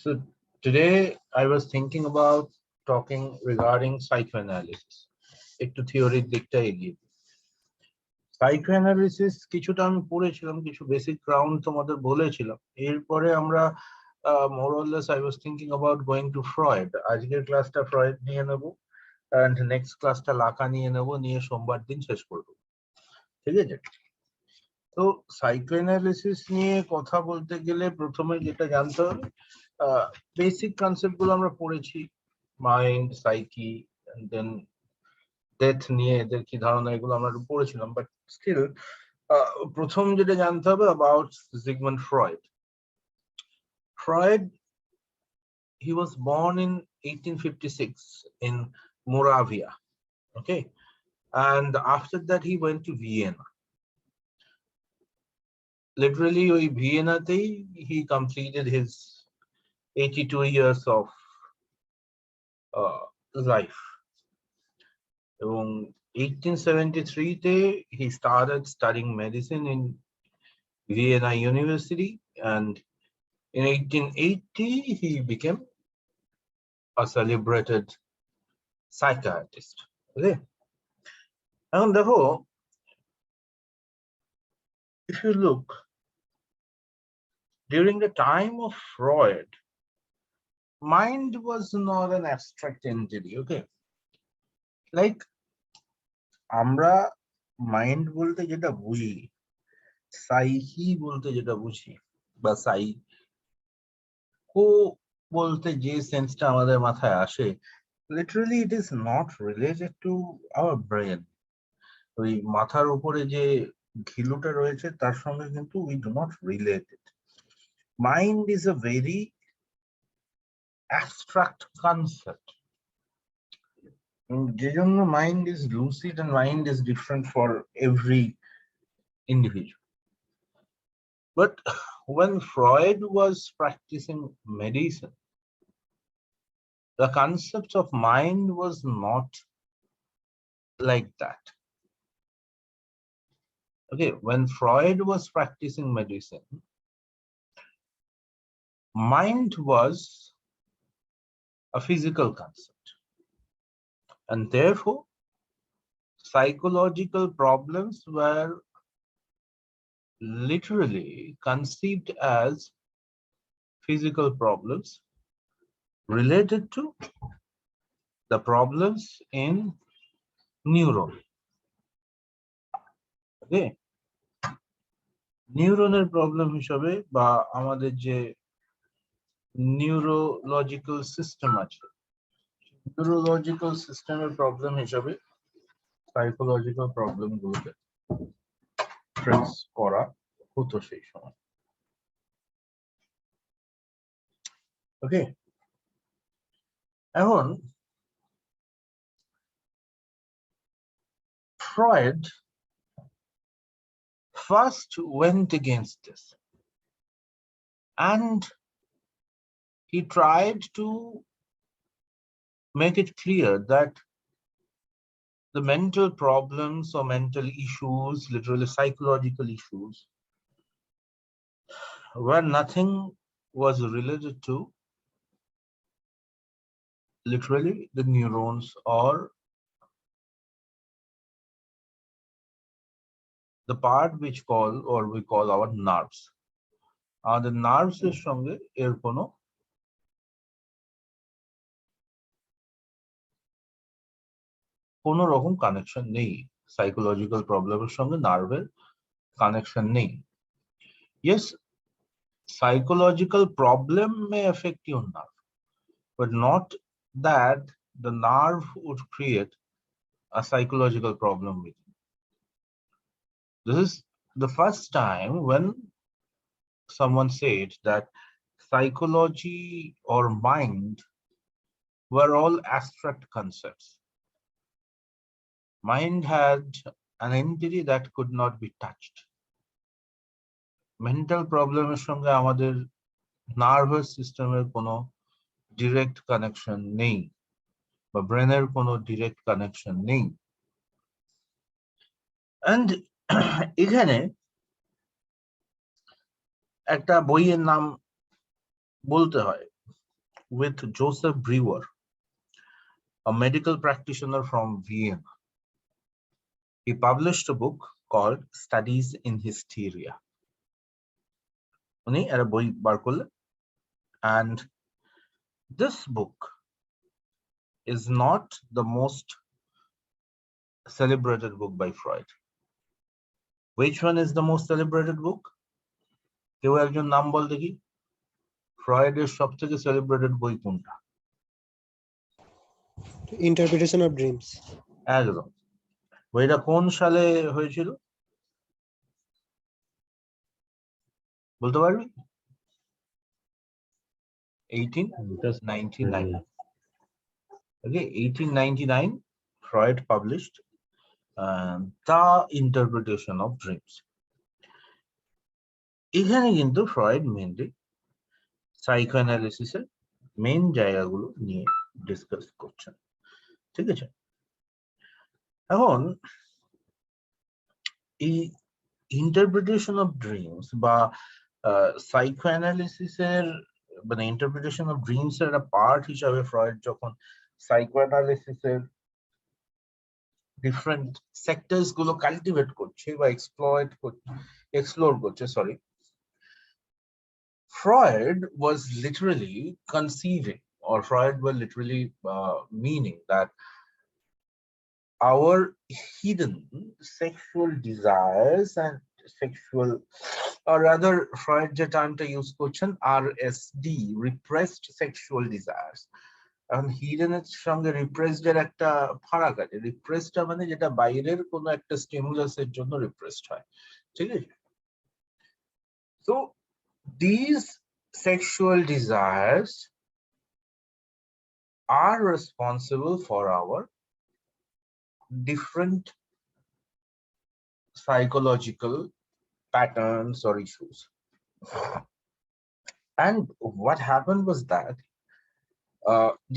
So today I was thinking about talking regarding psychoanalysis. একটু থিওরির দিকটা এগিয়ে সাইকোঅ্যানালিসিস কিছুটা আমি পড়েছিলাম, কিছু বেসিক গ্রাউন্ড তোমাদের বলেছিলাম। এরপরে আমরা more or less I was thinking about going to Freud. আজকের ক্লাসটা ফ্রয়েড নিয়ে নেব, এন্ড নেক্সট ক্লাসটা লাকা নিয়ে নেব, নিয়ে সোমবার দিন শেষ করব। ঠিক আছে? তো সাইকোঅ্যানালিসিস নিয়ে কথা বলতে গেলে প্রথমে যেটা জানতে হবে, বেসিক কনসেপ্ট গুলো আমরা পড়েছি, মাইন্ড, সাইকি, দেন ডেথ নিয়ে এদের কি ধারণা, এগুলো আমরা পড়েছিলাম। বাট স্টিল প্রথম যেটা জানতে হবে about Sigmund Freud. Freud, he was born in 1856 in Moravia, okay, and after that he went to Vienna. Literally ওই ভিয়েনাতেই he completed his 82 years of life. এবং 1873 তে he started studying medicine in Vienna University, and in 1880 he became a celebrated psychiatrist. Okay, এখন দেখো, if you look during the time of Freud, mind was not an abstract entity. Okay, like আমরা mind বলতে যেটা বুঝি, psyche বলতে যেটা বুঝি, বা সাইকো বলতে যে সেন্সটা আমাদের মাথায় আসে, literally it is not related to our brain. ওই মাথার উপরে যে ঘিলুটা রয়েছে তার সঙ্গে কিন্তু we do not related. Mind is a very abstract concept, যে জন্য mind is lucid and mind is different for every individual. But when Freud was practicing medicine, the concept of mind was not like that. Okay, when Freud was practicing medicine, mind was a physical concept, and therefore psychological problems were literally conceived as physical problems related to the problems in neuron. Okay, নিউরনের problem হিসাবে বা আমাদের যে neurological system আছে, neurological সিস্টেমের problem হিসাবে psychological problem গুলোকে trace করা হতো সেই সময়। ওকে, এখন Freud first went against this, and he tried to make it clear that the mental problems or mental issues, literally psychological issues, where nothing was related to literally the neurons or the part which we call our nerves. The nerves এর সঙ্গে এর কোনো রকম connection নেই। Psychological প্রবলেমের সঙ্গে নার্ভের connection নেই। Yes, psychological problem may affect your nerve, but not that the nerve would create a psychological problem with you. This is the first time when someone said that psychology or mind were all abstract concepts. Mind had an entity that could not be touched. Mental problem এর সঙ্গে আমাদের nervous সিস্টেমের কোনো direct connection নেই, বা ব্রেনের কোনো direct connection নেই। এন্ড এখানে একটা বইয়ের নাম বলতে হয়, with Joseph Brewer, a medical practitioner from Vienna. He published a book called Studies in Hysteria. উনি একটা বই বার করলেন, and this book is not the most celebrated book by Freud. Which one is the most celebrated book? কেউ একজন নাম বল দেখি, ফ্রয়েডের সবথেকে celebrated বই কোনটা? Interpretation of dreams. একদম। বইটা কোন সালে হয়েছিল বলতে পারবি? 1899. Okay, 1899, Freud published The Interpretation of Dreams. এখানে কিন্তু ফ্রয়েড মেইনলি সাইকোঅ্যানালিসিসের মেইন জায়গাগুলো নিয়ে ডিসকাস করছেন, ঠিক আছে? এখন এই ইন্টারপ্রিটেশন অফ ড্রিমস বা সাইকোঅ্যানালিসিসের মানে ইন্টারপ্রিটেশন অফ ড্রিমস এর একটা পার্ট হিসাবে ফ্রয়েড যখন সাইকোঅ্যানালিসিসের ডিফারেন্ট সেক্টরস গুলো কাল্টিভেট করছে বা এক্সপ্লোর করছে, sorry, Freud was literally conceiving, or Freud was literally meaning that our hidden sexual desires and sexual, or rather Freud যে টার্মটা ইউজ করছেন RSD, repressed sexual desires. এখন hidden এর সঙ্গে রিপ্রেসড এর একটা ফারাক আছে। রিপ্রেসডটা মানে যেটা বাইরের কোনো একটা স্টিমুলাসের জন্য রিপ্রেসড হয়, ঠিক আছে? So these sexual desires are responsible for our different psychological patterns or issues. And what happened was that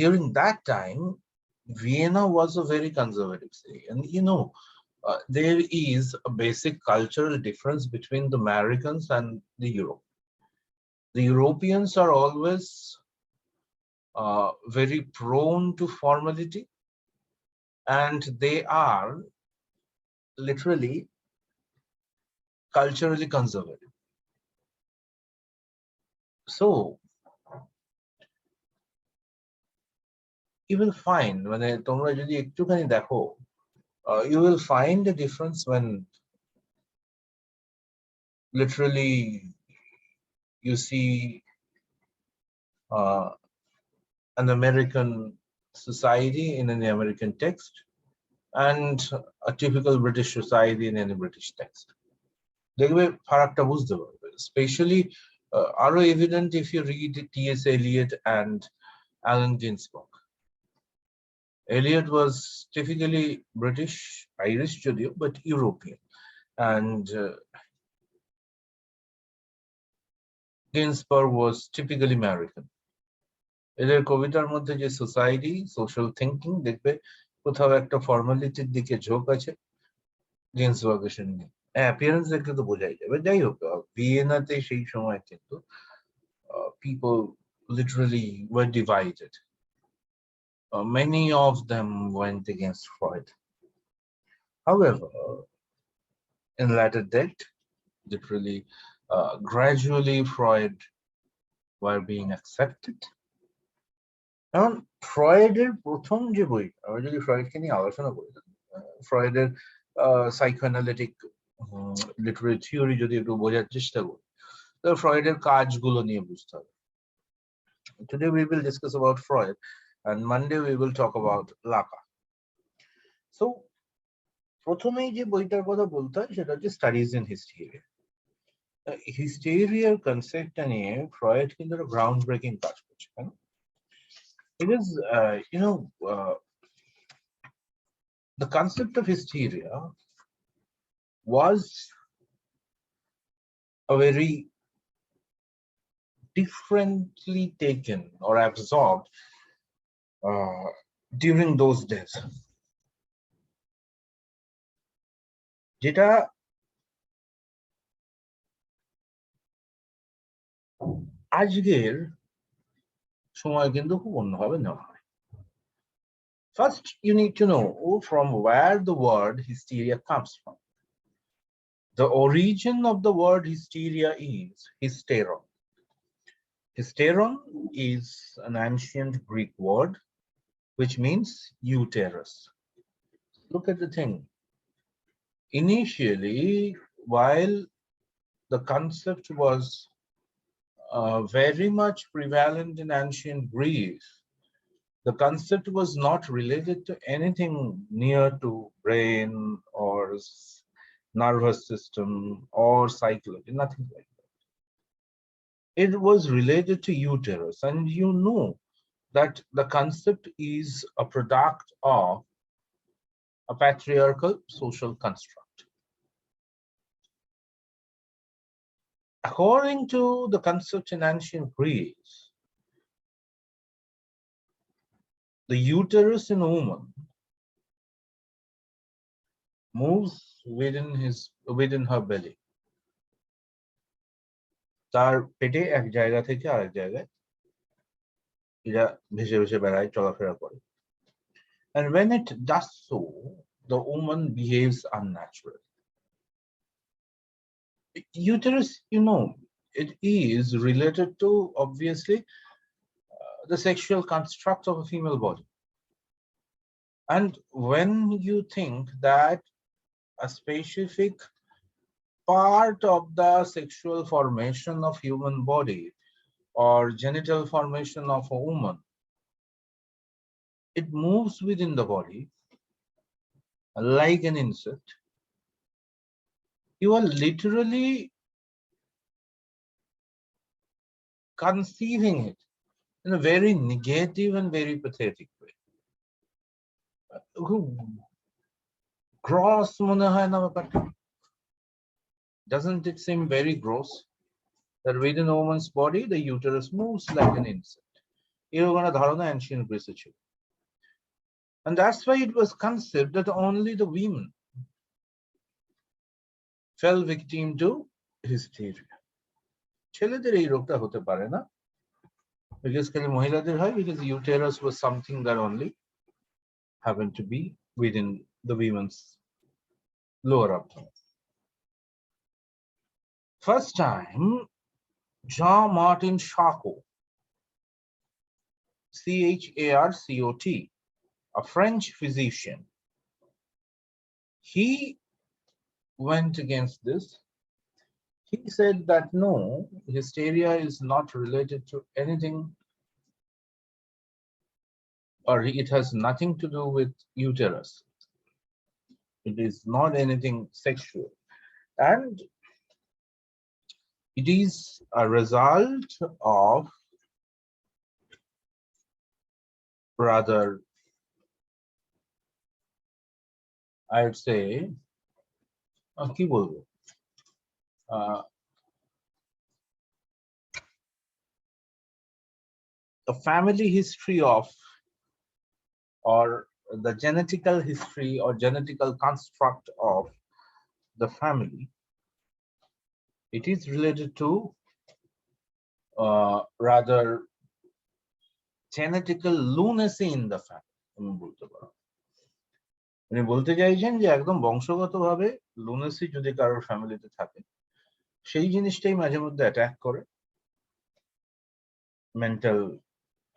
during that time, Vienna was a very conservative city. And you know, there is a basic cultural difference between the Americans and the Europe. The Europeans are always very prone to formality, and they are literally culturally conservative. So you will find when তোমরা যদি একটুখানি দেখো, you will find a difference when literally you see an American society in an American text and a typical British society in any British text. দেখবে ফারাকটা বুঝতে পারবে, especially আরো evident if you read T.S. Eliot and Allen Ginsberg. Eliot was typically British, Irish যদিও, but European, and Ginsberg was typically American. এদের কবিতার মধ্যে যে society, social thinking দেখবে কোথাও একটা ফর্মালিটির দিকে ঝোঁক আছে, গিন্সবার্গের সঙ্গে অ্যাপিয়ারেন্স দেখলে তো বোঝাই যাবে। যাই হোক, ভিয়েনাতে সেই সময় কিন্তু people literally war divided. Many of them went against Freud. However, in latter date, literally, gradually Freud were being accepted. এখন ফ্রয়েডের প্রথম যে বই, আমরা যদি ফ্রয়েডকে নিয়ে আলোচনা করি, ফ্রয়েডের সাইকোঅ্যানালিটিক লিটারেরি থিওরি যদি একটু বোঝার চেষ্টা করি, তো ফ্রয়েডের কাজগুলো নিয়ে বুঝতে হবে। Today we will discuss about Freud, and Monday we will talk about Lacan. So প্রথমেই যে বইটার কথা বলতে হয় সেটা হচ্ছে স্টাডিজ ইন হিস্টেরিয়া। হিস্টেরিয়ার কনসেপ্টটা নিয়ে ফ্রয়েড কিন্তু একটা গ্রাউন্ড ব্রেকিং কাজ করছে। Because the concept of hysteria was a very differently taken or absorbed during those days. যেটা আজকের সময় কিন্তু খুব অন্যভাবে নেওয়া হয়। First, you need to know from where the word hysteria comes from. The origin of the word hysteria is hysteron. Hysteron is an ancient Greek word which means uterus. Look at the thing. Initially, while the concept was very much prevalent in ancient Greece, the concept was not related to anything near to brain or nervous system or psychology, nothing like that. It was related to uterus, and you know that the concept is a product of a patriarchal social construct. According to the concept in ancient Greece, the uterus in a woman moves within her belly. তার পেটে এক জায়গা থেকে আরেক জায়গায় এরা ভেসে ভেসে বেড়ায়, চলাফেরা করে। And when it does so, the woman behaves unnaturally. Uterus, you know, it is related to obviously the sexual construct of a female body. And when you think that a specific part of the sexual formation of human body or genital formation of a woman, it moves within the body like an insect, you are literally conceiving it in a very negative and very pathetic way. Gross মনে হয় না ব্যাপারটা? Doesn't it seem very gross that within a woman's body the uterus moves like an insect? এরকম একটা ধারণা ancient Greece ছিল, and that's why it was conceived that only the women fell victim to hysteria. ছেলেদের এই রোগটা হতে পারে না, because খালি মহিলাদের হয়, because uterus was something that only happened to be within the women's lower abdomen. First time, Jean-Martin Charcot, Charcot, a French physician, he went against this. He said that no, hysteria is not related to anything, or it has nothing to do with uterus. It is not anything sexual, and it is a result of rather, I would say, কি বলবো, the family history of, or the genetical history or genetical construct of the family. It is related to rather genetical lunacy in the family. আমি বলতে পারো, উনি বলতে চাইছেন যে একদম বংশগতভাবে লুনেসি যদি কারোর ফ্যামিলিতে থাকে, সেই জিনিসটাই মাঝে মধ্যে অ্যাটাক করে, মেন্টাল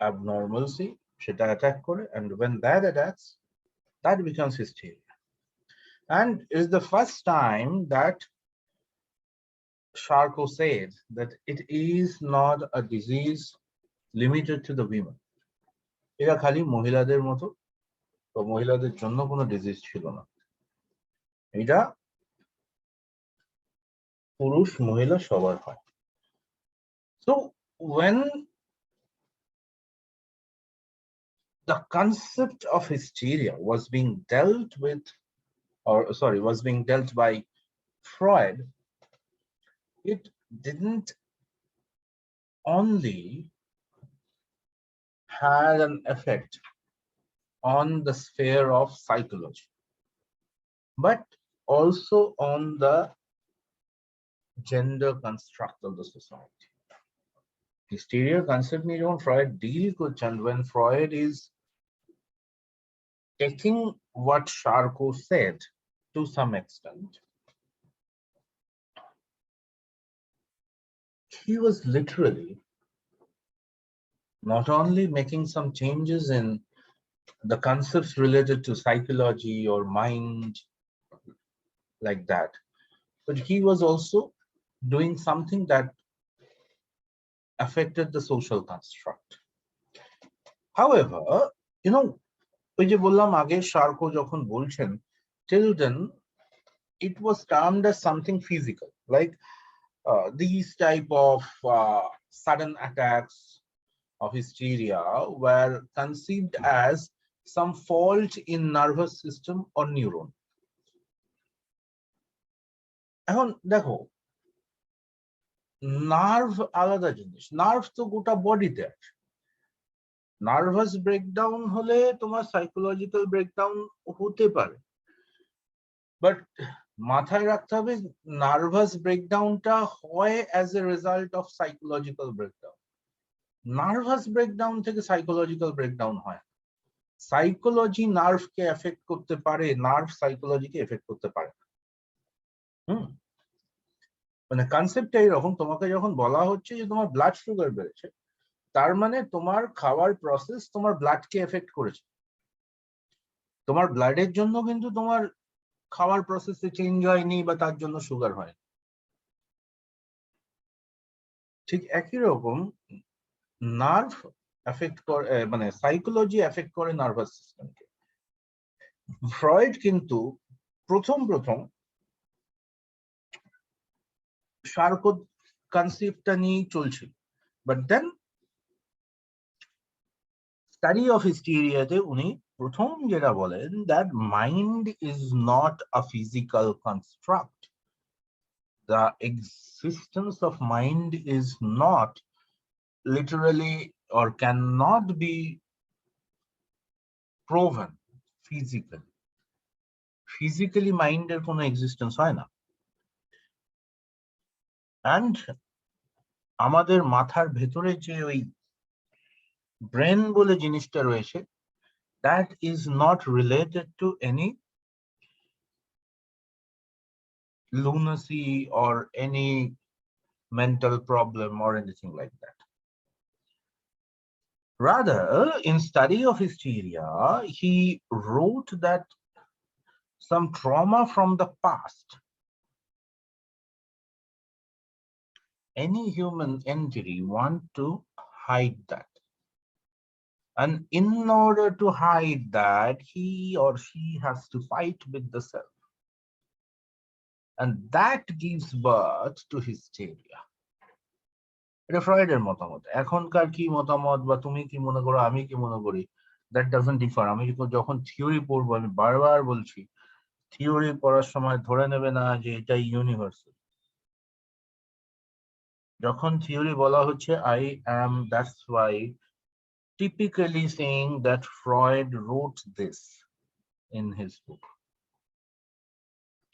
abnormalcy সেটা অ্যাটাক করে, and when that attacks, that becomes hysteria. And it's the first time that Charcot said that it is not a disease limited to the women. এটা খালি মহিলাদের মতো, বা মহিলাদের জন্য কোনো ডিজিজ ছিল না, এটা পুরুষ মহিলা সবার হয়। So when the concept of hysteria was being dealt with, or sorry, was being dealt by Freud, it didn't only had an effect on the sphere of psychology, but also on the gender construct of the society. hysteria concept নিয়ে যখন Freud deal করছেন, when Freud is taking what Charcot said to some extent, he was literally not only making some changes in the concepts related to psychology or mind like that, but he was also doing something that affected the social construct. However, you know, ওই যে বললাম আগে শার্কো যখন বলছেন, till then it was termed as something physical, like these type of sudden attacks of hysteria were conceived as some fault in nervous system or neuron. এখন দেখো, nerve আলাদা জিনিস, নার্ভ তো গোটা বডিতে আছে। নার্ভাস ব্রেকডাউন হলে তোমার সাইকোলজিক্যাল ব্রেকডাউন হতে পারে, বাট মাথায় রাখতে হবে নার্ভাস ব্রেকডাউনটা হয় as a result of psychological breakdown. Nervous breakdown থেকে সাইকোলজিক্যাল ব্রেকডাউন হয়। সাইকোলজি নার্ভকে এফেক্ট করতে পারে, নার্ভ সাইকোলজিকে এফেক্ট করতে পারে। মানে কনসেপ্টটা এরকম, তোমাকে যখন বলা হচ্ছে যে তোমার ব্লাড সুগার বেড়েছে, তার মানে তোমার খাওয়ার প্রসেস তোমার ব্লাডকে এফেক্ট করেছে। তোমার ব্লাডের জন্য কিন্তু তোমার খাওয়ার প্রসেসে চেঞ্জ হয়নি বা তার জন্য সুগার হয়। ঠিক একই রকম নার্ভ এফেক্ট করে, মানে সাইকোলজি এফেক্ট করে নার্ভাস সিস্টেমকে। ফ্রয়েড কিন্তু প্রথম শার্কো কনসেপ্টটা নিয়েই চলছিল, বাট দেন স্টাডি অফ হিস্টেরিয়াতে উনি প্রথম যেটা বলেন, that mind is not a physical construct, the existence of mind is not literally or cannot be proven physically mind এর কোনো existence হয় না। and আমাদের মাথার ভেতরে যে ওই ব্রেন বলে জিনিসটা রয়েছে, that is not related to any lunacy or any mental problem or anything like that. Rather, in study of hysteria, he wrote that some trauma from the past, any human entity want to hide that. And in order to hide that, he or she has to fight with the self. And that gives birth to hysteria. এটা ফ্রয়েডের মতামত। এখনকার কি মতামত বা তুমি কি মনে করো, আমি কি মনে করি, দ্যাট ডাজন্ট ডিফার। আমি যখন থিওরি পড়বো, আমি বারবার বলছি, থিওরি পড়ার সময় ধরে নেবে না যে এটা ইউনিভার্সাল। যখন থিওরি বলা হচ্ছে I am, that's why typically saying that Freud wrote this in his book.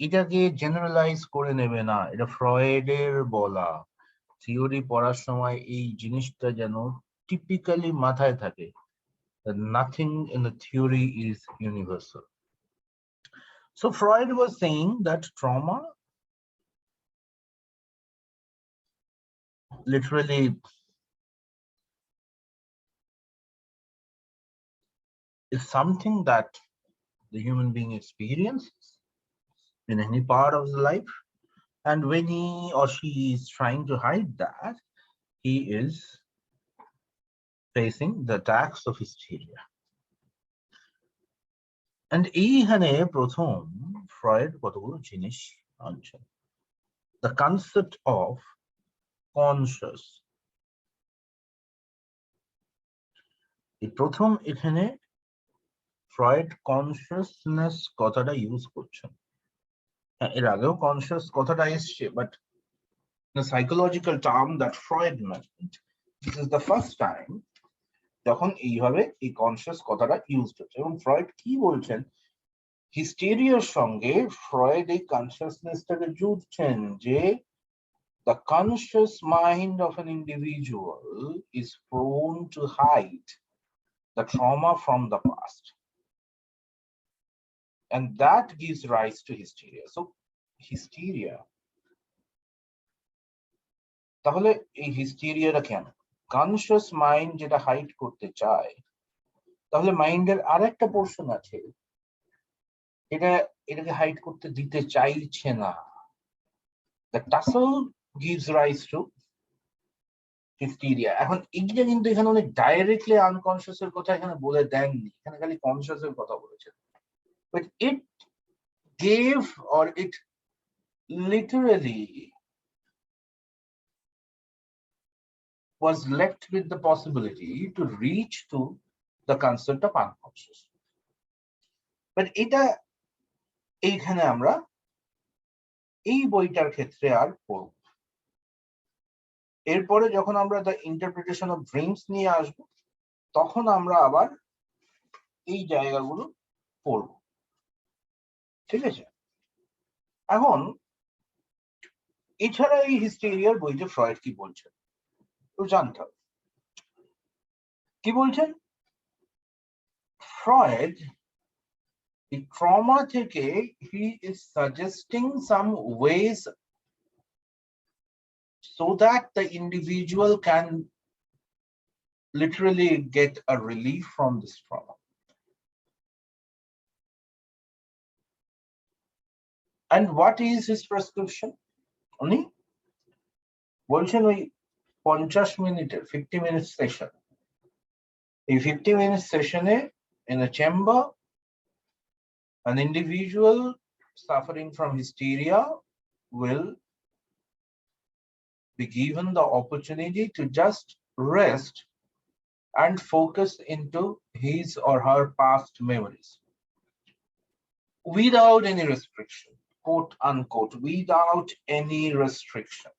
এটাকে জেনারেলাইজ করে নেবে না, এটা ফ্রয়েডের বলা। থিওরি পড়ার সময় এই জিনিসটা যেন টিপিক্যালি মাথায় থাকে, that nothing in the theory is universal. So Freud was saying that trauma literally is something that the human being experiences in any part of the life, and when he or she is trying to hide that, he is facing the attacks of hysteria. And এইখানে প্রথম Freud কতগুলো জিনিস আনছেন। The concept of conscious, এই প্রথম এখানে Freud consciousness কথাটা use করছেন। এর আগেও কনসিয়াস কথাটা এসছে, but the psychological term that Freud mentioned, this is the first time যখন এইভাবে এই কনসিয়াস কথাটা ইউজ হচ্ছে। এবং ফ্রয়েড কি বলছেন, হিস্টেরিয়ার সঙ্গে ফ্রয়েড এই কনসিয়াসনেসটাকে জুড়ছেন যে The conscious mind of an individual is prone to hide the trauma from the past. And that gives rise to hysteria. So, hysteria. তাহলে এই হিস্টেরিয়াটা কেন? কনসিয়াস মাইন্ড যেটা হাইড করতে চায়, তাহলে মাইন্ডের আরেকটা পোরশন আছে এটাকে হাইড করতে দিতে চাইছে না। The tussle gives rise to hysteria. এখন এইটা কিন্তু এখানে অনেক ডাইরেক্টলি আনকনসিয়াস এর কথা এখানে বলে দেননি, এখানে খালি কনসিয়াস এর কথা বলেছেন। But it gave, or it literally was left with the possibility to reach to the concept of unconscious. But এটা এইখানে আমরা এই বইটার ক্ষেত্রে আর পড়ব। এরপরে যখন আমরা দ্য ইন্টারপ্রিটেশন অফ ড্রিমস নিয়ে আসব, তখন আমরা আবার এই জায়গাগুলো পড়ব। ঠিক আছে? এখন এছাড়া এই হিস্টেরিয়ার বইতে ফ্রয়েড কি বলছেন তো জানতে হবে। কি বলছেন? ফ্রয়েড এই ট্রমা থেকে he is suggesting some wedge so that the individual can literally get a relief from this trauma. And what is his prescription? Only বলছেন ওই 50 মিনিটের 50 minute session. এই 50 minute session-এ in a chamber, an individual suffering from hysteria will be given the opportunity to just rest and focus into his or her past memories without any restriction, quote unquote, without any restriction.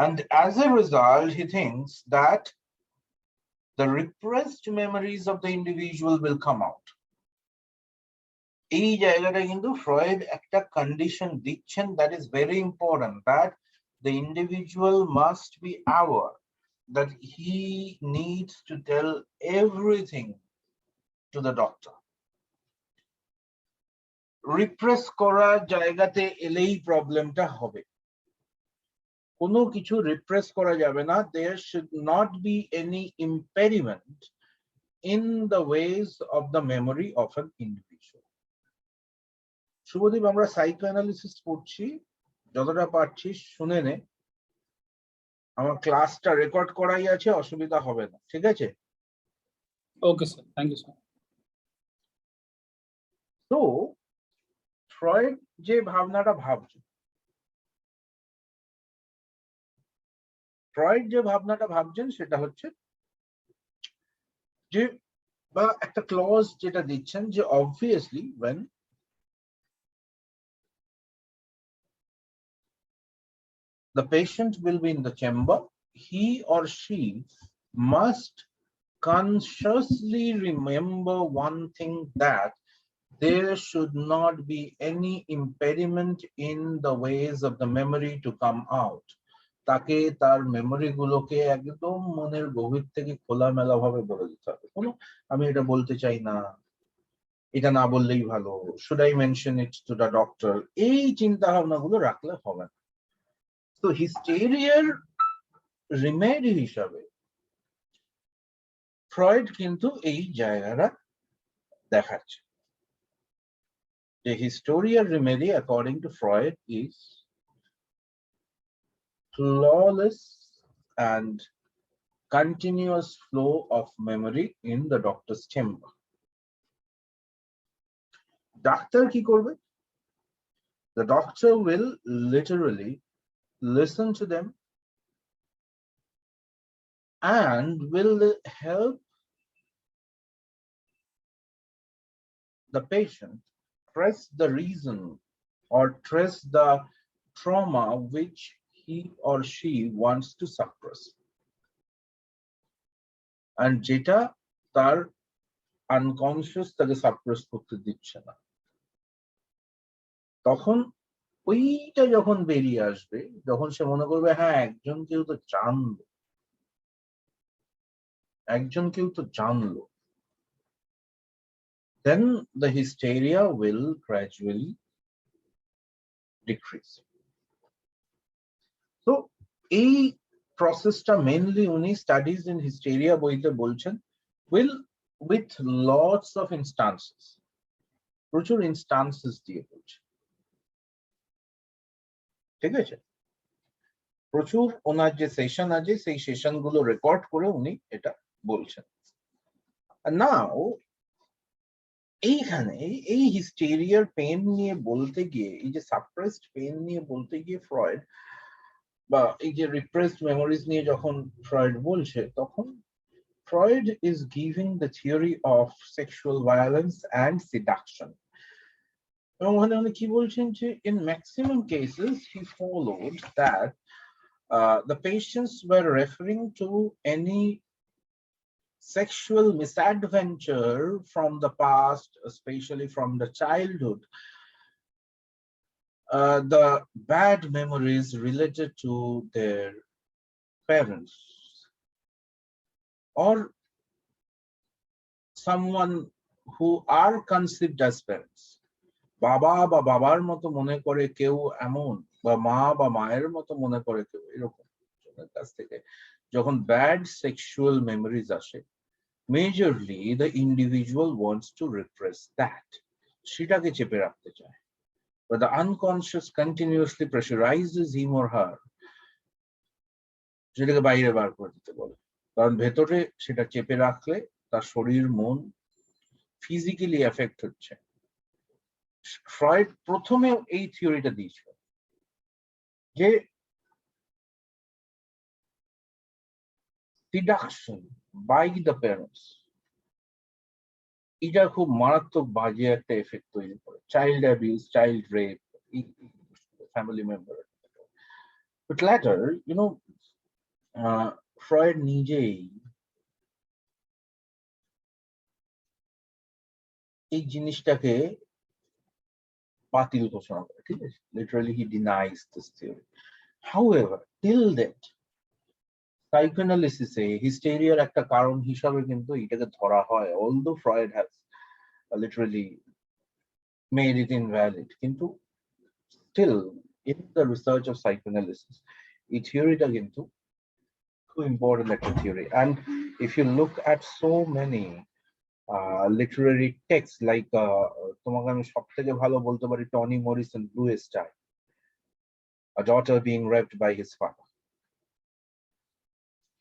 And as a result, he thinks that the repressed memories of the individual will come out. এই জায়গাটা কিন্তু Freud একটা condition দিচ্ছেন, that is very important, that the individual must be aware that he needs to tell everything to the doctor. Repress করার জায়গাতে এলেই প্রবলেমটা হবে। কোনো কিছু রিপ্রেস করা যাবে না। There should not be any impediment in the ways of the memory of an individual. Subhadip, আমরা সাইকোঅ্যানালিসিস পড়ছি, যতটা পারছি শুনে নে। আমার ক্লাসটা রেকর্ড করাই আছে, অসুবিধা হবে না, ঠিক আছে? Okay sir, thank you sir. তো ফ্রয়েড যে ভাবনাটা ভাবছেন সেটা হচ্ছে যে, বা একটা ক্লজ যেটা দিচ্ছেন যে obviously when the patient will be in the chamber, he or she must consciously remember one thing, that there should not be any impediment in the ways of the memory to come out. তাকে তার memory গুলোকে একদম মনের গভীর থেকে খোলামেলা ভাবে বলে দিতে হবে। কোনো আমি এটা বলতে চাই না, এটা না বললেই ভালো, should I mention it to the doctor, এই চিন্তা ভাবনা গুলো রাখলে হবে না। তো হিস্টেরিয়ার রিমেডি হিসাবে ফ্রয়েড কিন্তু এই জায়গাটা দেখাচ্ছে যে হিস্টোরিয়ার remedy according to Freud is flawless and continuous flow of memory in the doctor's chamber. Doctor কি করবে? The doctor will literally listen to them and will help the patient trace the reason or trace the trauma which he or she wants to suppress, and যেটা তার unconscious তাকে suppress করতে দিচ্ছে না। তখন ওইটা যখন বেরিয়ে আসবে, যখন সে মনে করবে হ্যাঁ একজন কেউ তো জানলো, then the hysteria will gradually decrease. So এই প্রসেসটা মেইনলি উনি স্টাডিজ ইন হিস্টেরিয়া বইতে বলছেন, will with lots of instances, প্রচুর ইনস্টান্সেস দিয়ে বলছেন, ঠিক আছে? প্রচুর ওনার যে সেশন আছে সেই সেশন গুলো রেকর্ড করে উনি এটা বলছেন। নাও এইখানে এই হিস্টেরিয়ার পেন নিয়ে বলতে গিয়ে, এই যে সাপ্রেসড পেন নিয়ে বলতে গিয়ে ফ্রয়েড, বা এই যে রিপ্রেসড মেমোরিজ নিয়ে যখন ফ্রয়েড বলছে, তখন Freud is giving the theory of sexual violence and seduction. এবং ওখানে উনি কি বলছেন যে in maximum cases he followed that the patients were referring to any sexual misadventure from the past, especially from the childhood, the bad memories related to their parents or someone who are conceived as parents. বাবা বা বাবার মতো মনে করে কেউ এমন, বা মা বা মায়ের মতো মনে করে কেউ এরকম কাছ থেকে যখন ব্যাড সেক্সুয়াল মেমোরিজ আসে, majorly the individual wants to repress that, সেটাকে চেপে রাখতে চায়, but the unconscious continuously pressurizes him or her, সেটাকে বাইরে বার করে দিতে বলে, কারণ ভেতরে সেটা চেপে রাখলে তার শরীর মন ফিজিক্যালি এফেক্ট হচ্ছে। ফ্রয়েড প্রথমে এই থিওরিটা দিয়েছিল যে seduction by the parents, এটা খুব মারাত্মক বাজে একটা এফেক্ট তৈরি করে, child abuse, child rape, family member. But later Freud নিজেই এই জিনিসটাকে বাতিল ঘোষণা করে, ঠিক আছে? Literally he denies this theory. However till that সাইকোঅ্যানালিসিসে হিস্টেরিয়ার একটা কারণ হিসাবে কিন্তু এটাকে ধরা হয়, although Freud has literally made it invalid, কিন্তু still in the research of psychoanalysis এই থিওরিটা কিন্তু খুব ইম্পর্টেন্ট একটা theory. and if you look at so many literary texts like তোমাকে আমি সব থেকে ভালো বলতে পারি Toni Morrison blue star, a daughter being raped by his father,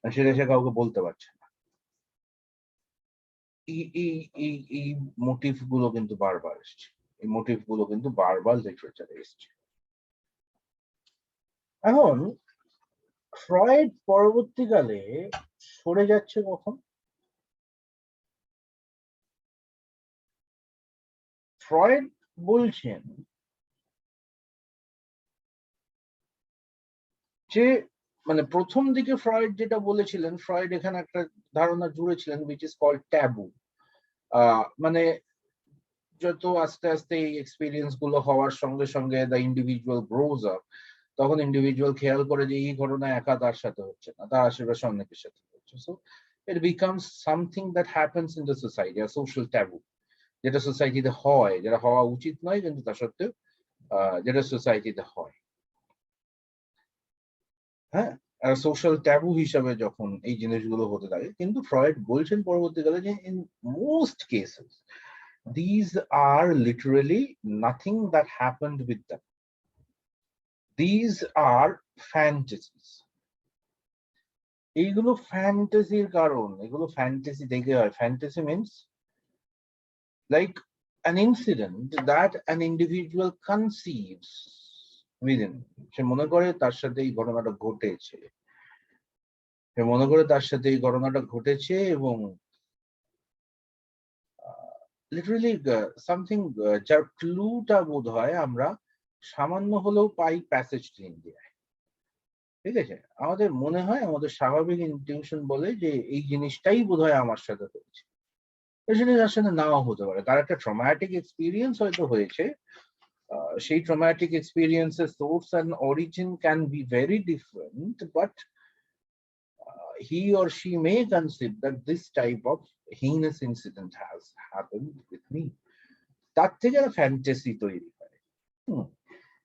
সেটা সে কাউকে বলতে পারছে না। এই মোটিভ গুলো কিন্তু বারবার এসছে, এই মোটিভ গুলো কিন্তু বারবার লিটারেচারে এসছে। এখন ফ্রয়েড পরবর্তীকালে সরে যাচ্ছে কখন? ফ্রয়েড বলছেন যে মানে প্রথম দিকে ফ্রয়েড যেটা বলেছিলেন, ফ্রয়েড এখানে একটা ধারণা জুড়েছিলেন which is called taboo, মানে যত আস্তে আস্তে এই এক্সপিরিয়েন্স গুলো হওয়ার সঙ্গে সঙ্গে দ্য ইন্ডিভিজুয়াল গ্রোজ আপ, তখন ইন্ডিভিজুয়াল খেয়াল করে যে এই ঘটনা একা তার সাথে হচ্ছে না, তার আশেপাশে অনেকের সাথে হচ্ছে। So it becomes something that happens in the society, a social taboo, যেটা সোসাইটিতে হয়, যেটা হওয়া উচিত নয়, কিন্তু তা সত্ত্বেও যেটা সোসাইটিতে হয়। হ্যাঁ, সোশ্যাল ট্যাবু হিসাবে যখন এই জিনিসগুলো হতে থাকে, কিন্তু ফ্রয়েড বলছেন পরবর্তীকালে যে in most cases these are literally nothing that happened with them, these are fantasies. এইগুলো ফ্যান্টাসির কারণ, এগুলো ফ্যান্টাসি থেকে হয়। Fantasy means like an incident that an individual conceives within, সে মনে করে তার সাথে এই ঘটনাটা ঘটেছে, সে মনে করে তার সাথে এই ঘটনাটা ঘটেছে, এবং লিটারালি সামথিং যার ক্লুটা বোধ হয় আমরা সামান্য হলেও পাই প্যাসেজ ট্রেন দিয়ে, ঠিক আছে? আমাদের মনে হয়, আমাদের স্বাভাবিক ইনটিউশন বলে যে এই জিনিসটাই বোধ হয় আমার সাথে হয়েছে, এই জিনিস আসলে নাও হতে পারে, তার একটা ট্রমাটিক এক্সপিরিয়েন্স হয়তো হয়েছে, সেই traumatic experiences source and origin can be very different, but he or she may conceive that this type of heinous incident has happened with me. তার থেকে ফ্যান্টাসি তৈরি হয়।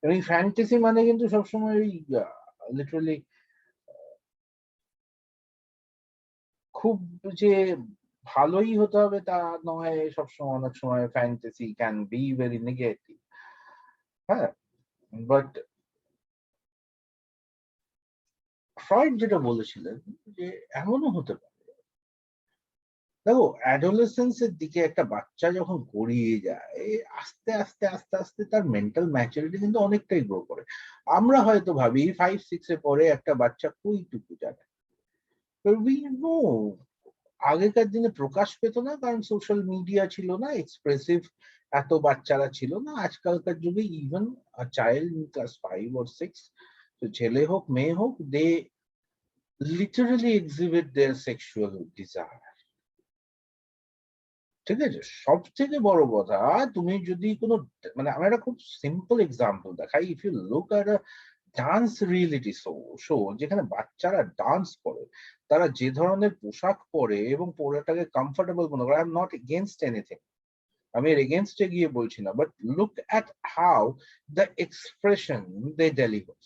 এবং ফ্যান্টাসি মানে কিন্তু সবসময় ওই লিটারালি খুব যে ভালোই হতে হবে তা নয়, সবসময় অনেক সময় fantasy can be very negative. হ্যাঁ, বাট ফ্রয়েড যেটা বলেছিলেন যে এমনও হতে পারে, দেখো অ্যাডোলেসেন্সের দিকে একটা বাচ্চা যখন গড়িয়ে যায় আস্তে আস্তে আস্তে আস্তে তার মেন্টাল ম্যাচুরিটি কিন্তু অনেকটাই গ্রো করে। আমরা হয়তো ভাবি 5-6 পরে একটা বাচ্চা কইটুকু জানে, আগেকার দিনে প্রকাশ পেত না, কারণ সোশ্যাল মিডিয়া ছিল না, এক্সপ্রেসিভ এত বাচ্চারা ছিল না। আজকালকার যুগে even child in class 5 or 6, তো ছেলে হোক মেয়ে হোক, দে লিটারালি এক্সিবিট দেয়ার সেক্সুয়াল ডিজায়ার। ঠিক আছে, সব থেকে বড় কথা, তুমি যদি কোনো মানে আমার একটা খুব সিম্পল এক্সাম্পল দেখাই, if you look at a dance reality show যেখানে বাচ্চারা ডান্স করে, তারা যে ধরনের পোশাক পরে এবং পরাটাকে কমফোর্টেবল মনে করে, I am not against anything, আমি এর এগেনস্টে গিয়ে বলছি না, but look at how the expression they deliver.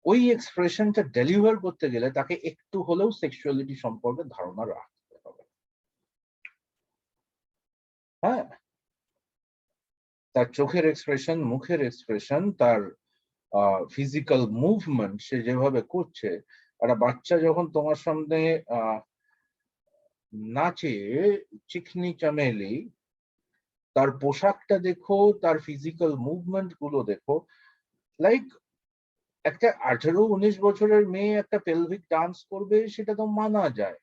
ওই এক্সপ্রেশনটা ডেলিভার করতে গেলে তাকে একটু হলেও সেক্সুয়ালিটি সম্পর্কে ধারণা রাখতে হবে। হ্যাঁ, তার চোখের এক্সপ্রেশন, মুখের এক্সপ্রেশন, তার ফিজিক্যাল মুভমেন্ট সে যেভাবে করছে, একটা বাচ্চা যখন তোমার সামনে নাচে চিকনি চামেলি, তার পোশাকটা দেখো, তার ফিজিক্যাল মুভমেন্ট গুলো দেখো, লাইক একটা 18-19 বছরের মেয়ে একটা পেলভিক ডান্স করবে সেটা তো মানা যায়,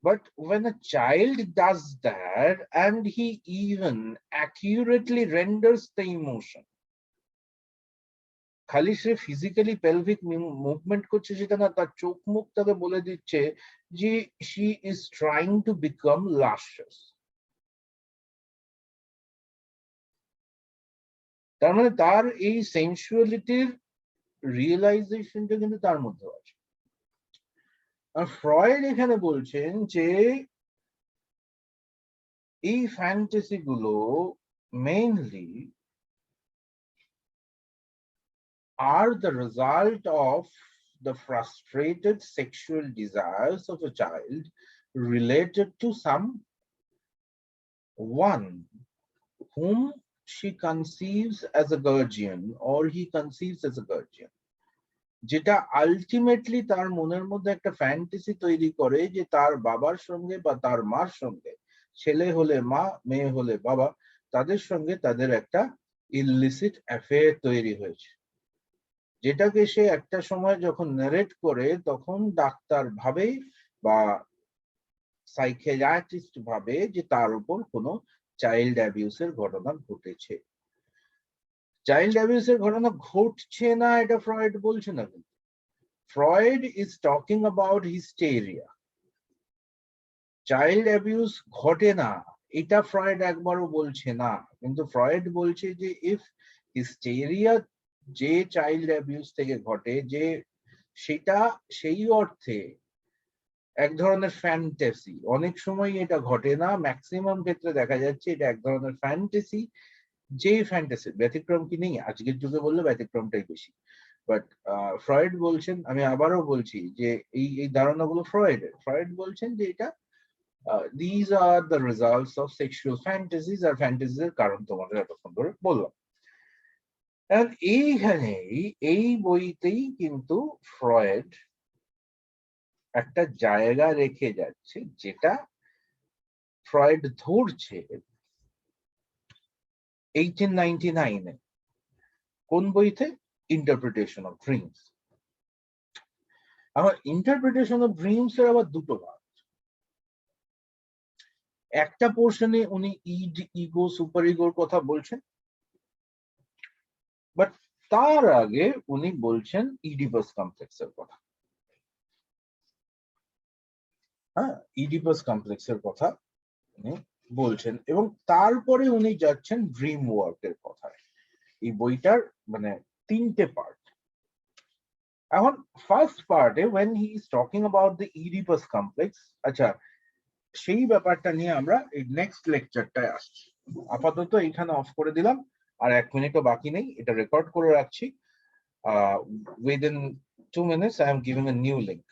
but when a child does that and he even accurately renders the emotion, খালি সে ফিজিক্যালি পেলভিক মুভমেন্ট করছে সেটা না, তার চোখ মুখ তাকে বলে দিচ্ছে যে she is trying to become luscious। তার মানে তার এই সেন্সুয়ালিটির রিয়েলাইজেশনটা কিন্তু তার মধ্যে আছে। আর ফ্রয়েড এখানে বলছেন যে এই ফ্যান্টাসি গুলো mainly are the result of the frustrated sexual desires of a child related to someone whom she conceives as a guardian or he conceives as a guardian, যেটা আলটিমেটলি তার মনের মধ্যে একটা ফ্যান্টাসি তৈরি করে যে তার বাবার সঙ্গে বা তার মার সঙ্গে, ছেলে হলে মা মেয়ে হলে বাবা, তাদের সঙ্গে তাদের একটা ইলিসিট অ্যাফেয়ার তৈরি হয়েছে, যেটাকে সে একটা সময় যখন নারেট করে তখন ডাক্তার ভাবে বা সাইকিয়াট্রিস্ট ভাবে যে তার উপর কোনো চাইল্ড অ্যাবিউসের ঘটনা ঘটেছে। চাইল্ড অ্যাবিউসের ঘটনা ঘটছে না এটা ফ্রয়েড বলছে না, কিন্তু Freud is talking about hysteria. Child abuse ঘটে না এটা ফ্রয়েড একবারও বলছে না, কিন্তু ফ্রয়েড বলছে যে ইফ হিস্টেরিয়া যে চাইল্ড অ্যাবিউস থেকে ঘটে, যে সেটা সেই অর্থে এক ধরনের ফ্যান্টাসি, অনেক সময় এটা ঘটে না, ম্যাক্সিমাম ক্ষেত্রে দেখা যাচ্ছে এটা এক ধরনের ফ্যান্টাসি, যে ফ্যান্টাসি ব্যতিক্রম কি নেই, আজকের যুগে বললে ব্যতিক্রমটাই বেশি, বাট ফ্রয়েড বলছেন, আমি আবারও বলছি যে এই ধারণাগুলো ফ্রয়েড বলছেন যে এটা these are the results of sexual fantasies, আর ফ্যান্টাসিস এর কারণ তোমাদের এতক্ষণ ধরে বললাম। এইখানেই এই বইতেই কিন্তু ফ্রয়েড একটা জায়গা রেখে যাচ্ছে, যেটা ফ্রয়েড ধরছে 1899-এ কোন বইতে, ইন্টারপ্রিটেশন অফ ড্রিমস। আমার ইন্টারপ্রিটেশন অফ ড্রিমস এর আবার দুটো ভাগ, একটা পোর্শনে উনি ইগো সুপার ইগোর কথা বলছেন, বাট তার আগে উনি বলছেন ইডিপাস কমপ্লেক্সের কথা। হ্যাঁ, ইডিপাস কমপ্লেক্সের কথা উনি বলছেন এবং তারপরে উনি যাচ্ছেন ড্রিম ওয়ার্কের কথায়। এই বইটার মানে 3টে পার্ট। এখন ফার্স্ট পার্টে when he is talking about the Oedipus complex, আচ্ছা সেই ব্যাপারটা নিয়ে আমরা এই নেক্সট লেকচারটায় আসছি। আপাতত এইখানে অফ করে দিলাম, আর 1 মিনিটও বাকি নেই, এটা রেকর্ড করে রাখছি। Within 2 minutes I am giving a new link.